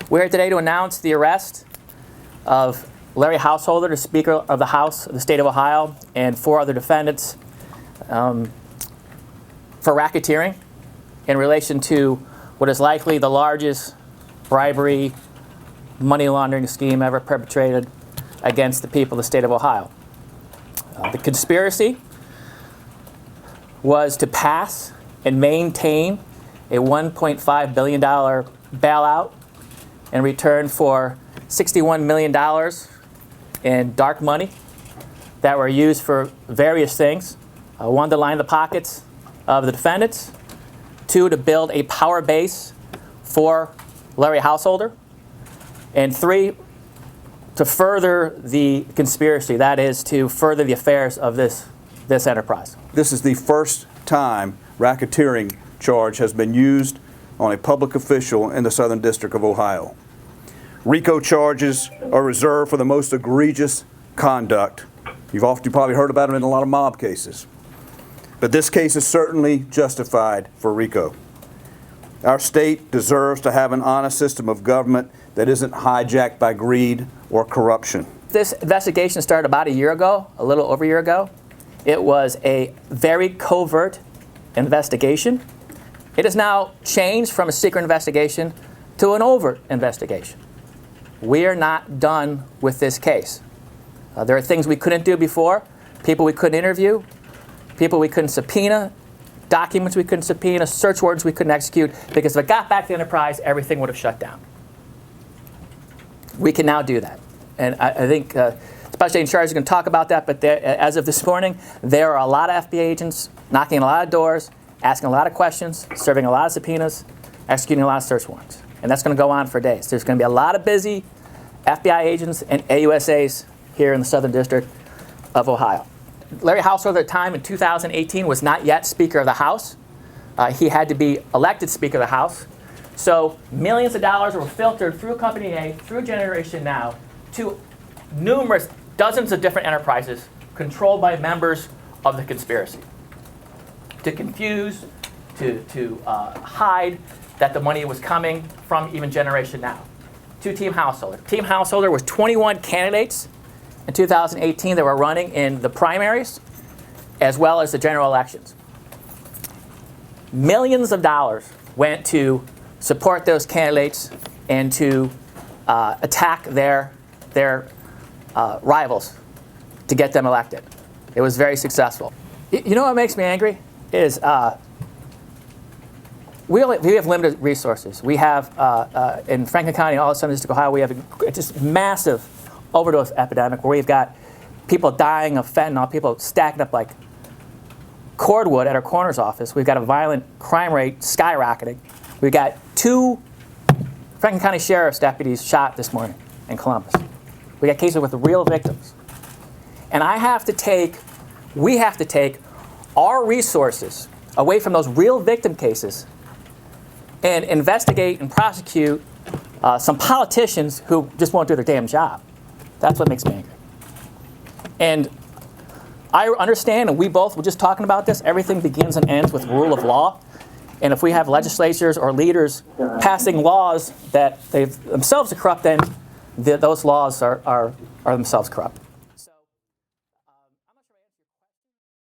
We're here today to announce the arrest of Larry Householder, the Speaker of the House of the State of Ohio, and 4 other defendants for racketeering in relation to what is likely the largest bribery, money laundering scheme ever perpetrated against the people of the state of Ohio. The conspiracy was to pass and maintain a $1.5 billion bailout in return for $61 million in dark money that were used for various things. 1, to line the pockets of the defendants. 2, to build a power base for Larry Householder. And 3, to further the conspiracy, that is, to further the affairs of this enterprise. This is the first time racketeering charge has been used on a public official in the Southern District of Ohio. RICO charges are reserved for the most egregious conduct. You've probably heard about them in a lot of mob cases. But this case is certainly justified for RICO. Our state deserves to have an honest system of government that isn't hijacked by greed or corruption. This investigation started about a year ago, a little over a year ago. It was a very covert investigation. It has now changed from a secret investigation to an overt investigation. We are not done with this case. There are things we couldn't do before, people we couldn't interview, people we couldn't subpoena, documents we couldn't subpoena, search warrants we couldn't execute, because if it got back to the enterprise, everything would have shut down. We can now do that. And I think Special Agent Charge is going to talk about that, but as of this morning, there are a lot of FBI agents knocking on a lot of doors, asking a lot of questions, serving a lot of subpoenas, executing a lot of search warrants. And that's going to go on for days. There's going to be a lot of busy FBI agents and AUSAs here in the Southern District of Ohio. Larry Householder at the time in 2018 was not yet Speaker of the House. He had to be elected Speaker of the House. So millions of dollars were filtered through Company A, through Generation Now, to numerous, dozens of different enterprises controlled by members of the conspiracy. To confuse, to hide that the money was coming from even Generation Now. To Team Householder. Team Householder was 21 candidates in 2018 that were running in the primaries as well as the general elections. Millions of dollars went to support those candidates and to attack their rivals to get them elected. It was very successful. You know what makes me angry is we have limited resources. We have, in Franklin County, all of Southern District of Ohio, we have just massive overdose epidemic where we've got people dying of fentanyl, people stacking up like cordwood at our coroner's office. We've got a violent crime rate skyrocketing. We've got 2 Franklin County Sheriff's deputies shot this morning in Columbus. We got cases with real victims. And we have to take our resources away from those real victim cases and investigate and prosecute some politicians who just won't do their damn job. That's what makes me angry. And I understand, and we both were just talking about this, everything begins and ends with rule of law. And if we have legislatures or leaders passing laws that they themselves are corrupt, then those laws are themselves corrupt.